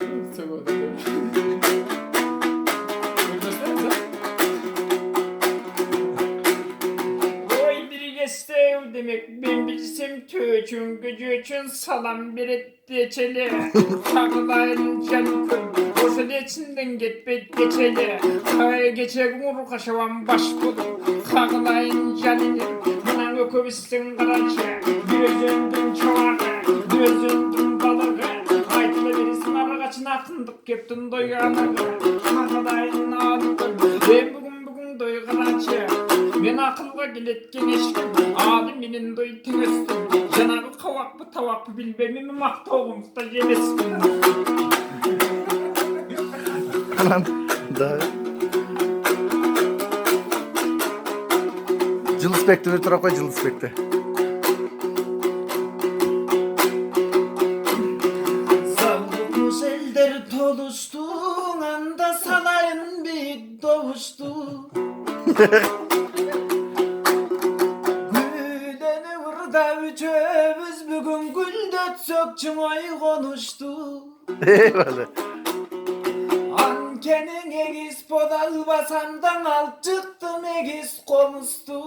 Oy biri gestev demek ben bilsem töçün gücü için salam bir et geçeli. Takılayın canım kıl boşa içinden gitbet geçeli. Kaya geçer umur kaşavan baş budu. Takılayın canını bana ökübüsün karaçı. Gözündün çoğanı gözündün balığı. Aytılı birisin aragaçın akındık keptin doyanı. Takılayın ağlıkın ben bugün doy karaçı. Men akılga keletken eşkim adı menen doy tüngüsün. Janagı kavakpı tavakpı bilbemimi maktogumuzda jemeskin. Lan da. Cılız bekti bir tarafa cılız bekti. Savrumus elder toluştuğun anda salayın bir doğuştu. Güleni burada üçümüz bugün gül dötsökçün oy konuştu. Eyvallah. Ankenin egis podal basamdan alt çıktım egis konuştu.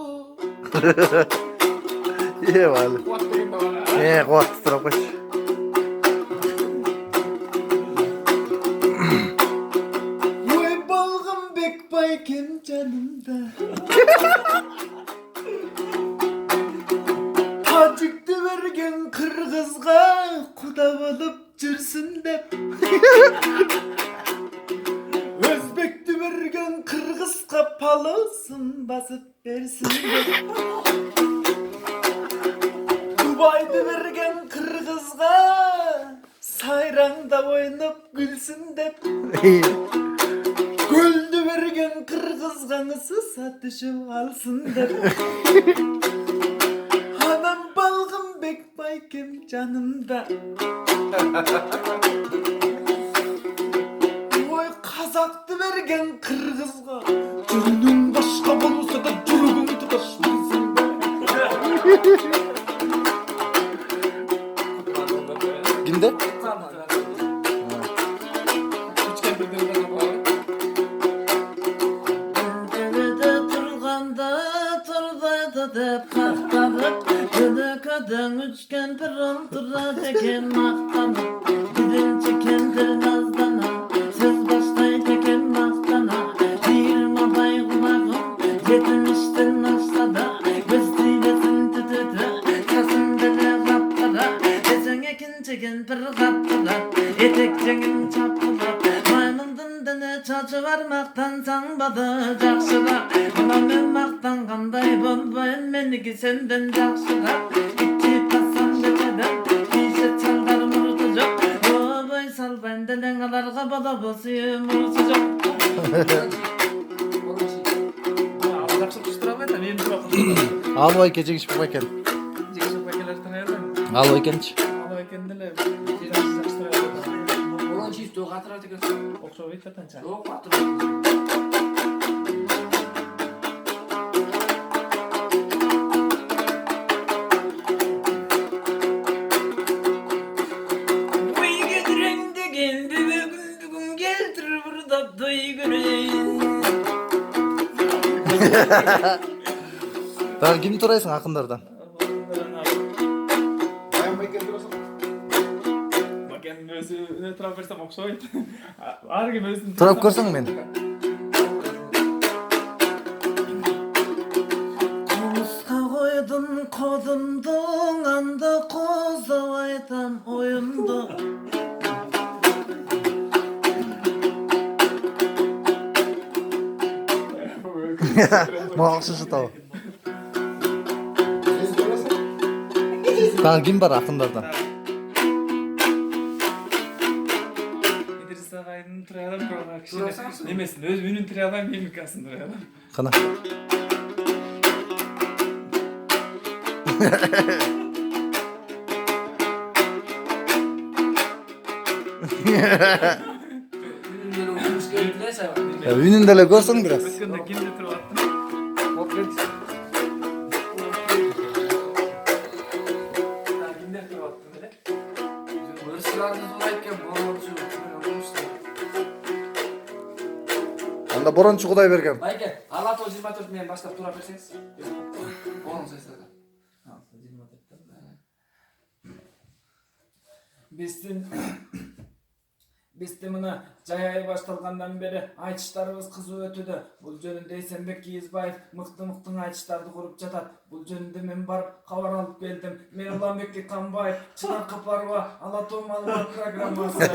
Eyvallah. Kuat tarafa. Oy balgın bek bayken canımda. Acıktı vergen kırgızga kuda olup çırsın dep. Özbekti vergen kırgızga palosun basıp versin dep. Dubai'de vergen kırgızga sayranda oynap gülsün dep. Güldü vergen kırgızganısı satışım alsın dep. Anam balgın bek baykem canımda. Oy kazaktı vergen kırgızga. Cürünün başka bulursa da cürügün tıraşmasın be. Kimde? Derede turganda turdaydı dep kaktanıp. Gıdıkadan üçgen bir oltura teken maktanıp. Gidin çekendir nazdana. Söz baştay teken maktana. Değirma bay kulağım yetiniştin aşağıda. Gözdüğülesin tütüdü kasım dele kapkara. Desen ekin çeken bir kapkara. Etek cengin çapkara. Maymundun dene çaçı varmaktan sanmadı jakşıra. Bana men maktan kanday bolbayın meniki senden jakşıra. İki pasam geçeden kişi çaldar murutu yok. Boy salbayın delen alarga bala bosuyu murutu yok. Al o iki çekiş bu eken. Al o ikenç. Daha kim turaysın akınlardan? Turap görsen meni. Komuska koydum kodumdun anda kozavaydan oyundu. Muhakkısı tava. Daha kim var akınlardan? İdris Ağay'ın tırağdan koymak kişi demesin. Öz günün tırağdan benim kalsın tırağdan. Kana. Ya ünündele görsen biraz. Başkanda kimde tırağdan? Kimde tırağdan öyle? Анда борончу Кудай берген. Байке, Алато 24 менен баштап тура берсеңиз. Onun sesleri. Bizde mına jayay baştalgandan beri aytışlarыбыз кызуу өтүүдө. Бул жөнүндө Эсенбек Кийизбаев мыкты aytıştарды куруп жатат. Бул жөнүндө мен барып кабар алып келдим. Мен Уланбек Камбаев, Чынар Капарова, Алато маалымат программасы.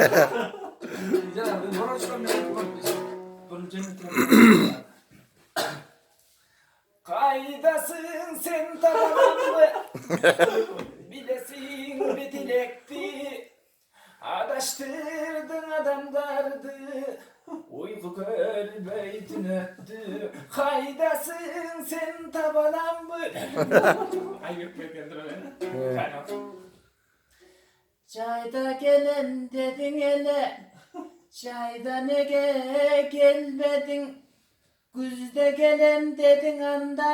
Жана борончудан менен бул жөнүндө Kaydasın sen tamamı bilesin bir dilekti Adaştırdın adamlardı uyku görmeytin öttü Kaydasın sen tabalan mı Ay yok geldir öyle Çayda gelen dedin ele Çayda nege gelmedin Güzde gelen dedin anda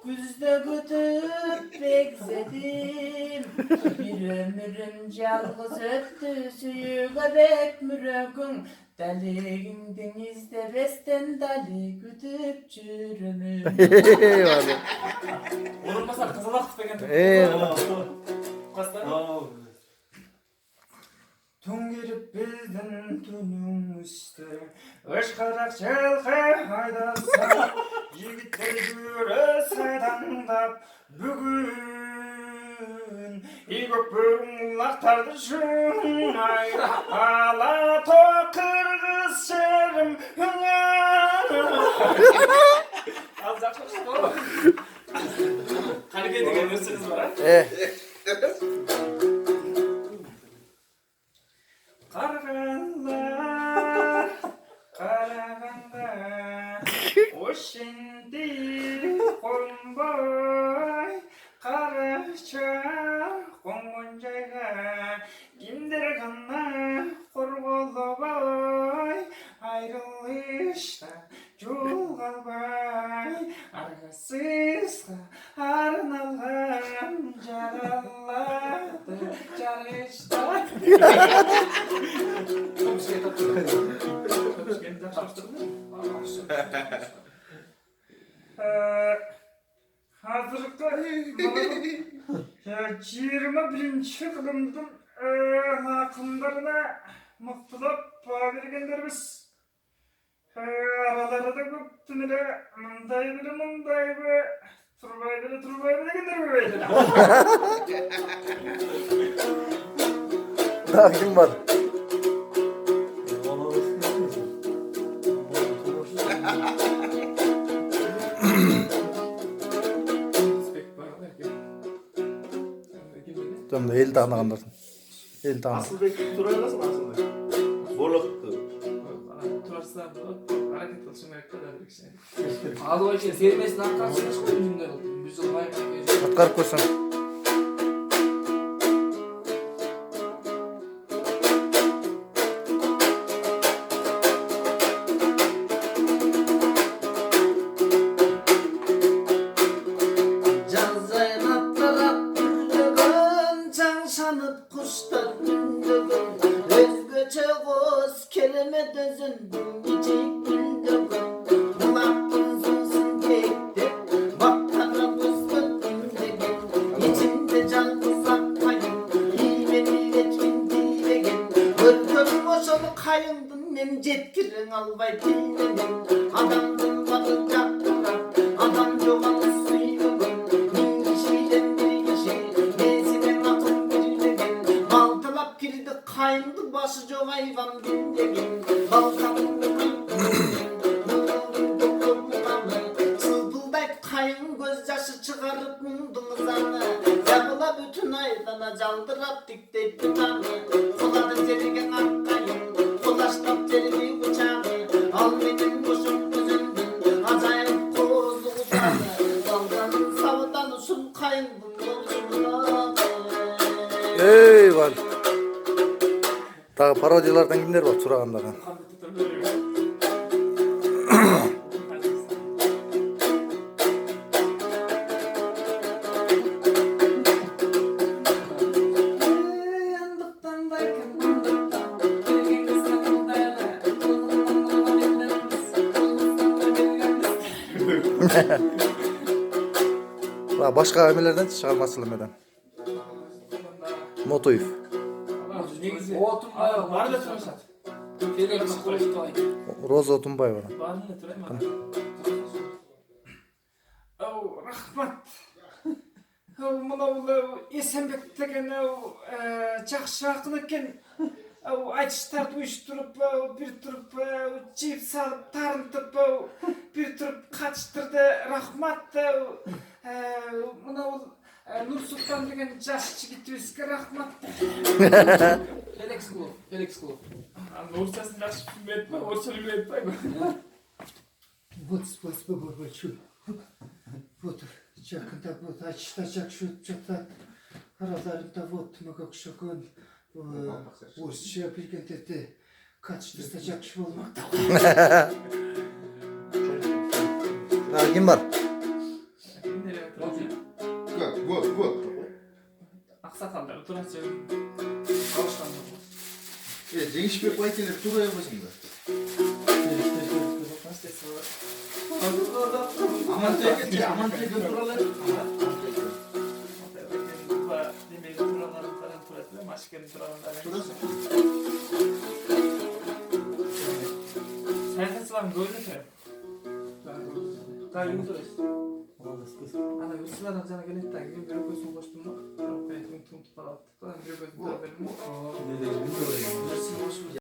Güzde gütüp bekledim Bir ömrüm yalnız öttü Suyuğa bek mürökün Daligimden izlebesten Dali gütüp çürümü Olmasa kızılak tüpegen Tun girip bizden tunum üstü Işkarak çelke haydasa Yigitler güre saydandap Bugün İgök bölüm laktardı şun Ala to kırgız şerim Az yaklaştı o Hareket edebilirsiniz bana Karganlar, karaganda, o şimdi konboy, karaça, kongoncayga, kimdir kanna, korgolu boy, ayrılışta, Julgalbay, argasızga, arnalan, jaralladı, jarışta. Hazırlıkta 21. kılımdın akımlarına mıhtılıp bergenlerimiz. Aralarda köp tünele mınday biri turbay biri degenler beyler. Daha kim var? Tamam da el tanıgandarsın. El tanı. Asılbek Turay'lasın Asılbek. Borlaktı. Turarsa hareket olsun ayakta da bir şey. Ağzı o için sevmesini arkansınız koy yüzünden oldu. Biz olmayı bekliyoruz. Atkarıp koysan. Can zaynatlara pürlüğün Can şanıp kuşlar gündüğün Özgöçe göz kelime dözündün Gecik gündüğün Kulakın zımsın gekti Bakkara gözgün gündüğün İçimde can kızak kayın İyimeni etkin dilegen Örgüm boşalı kayındın Men jetkirin albay dinledim Adamdın balı çaktılar Adam yoğanı suyuğun Bin kişiden bir kişi Nesiden akın birlegen Baltalap girdi kayındı Başı çok hayvan dinlegen Balkanın Çılpıldayıp kayın gözyaşı çıkarıp mundunuz anı Yakıla bütün aydana caldırap dikteyip tutanı Koladı zerigen akkayın Kolaştap zerili bıçağı Al benim boşum gözündün Acayip kozlu utanı Dalganın savdan usul kayındım yolculuğa Ey var. Daha parodiyalardan kimler var Turaganlardan? Yandıktan baykan yandıktan Gölgen kısmının dayana Başka emelerden çıkarmasın meden. Motoyif. Негизи Отунбаев бар эле турушат. Феликс Куловтой. Роза Отунбаева. Бар эле турайм. Ау, рахмат. Ау, мынау Эсенбек деген жакшы акыл экен. Ау, айтыштарды уюштуруп, бир туруп жеп салып, тарынтып, бир туруп качтырды. Рахмат. Мынау Нурсултан деген жаш жигитибизге рахмат. Феликс Кулов. Орусчасын жакшы билет ба, орусча билет ба? Вот спасибо большое. Вот жақында вот ачта жақсы өтіп жатады. Араларында вот мүгөкшөгөн орысша білгендерде качествосы жақсы болмақ. Ким бар? Вот. Аксакалдар турачы. Жеңишбек байкелер турай басыңдар. Амантайга туралар. Демек туралардан турат, машкен туралардан. Турасың. Саяхатчылардың көбүнө турат. Кайын турайсыз? Ана Ruslardan жана келет да, мен бир көзүн коштум да. Бирок мен тунтуп барат. Бир көзүн көрбөдүм.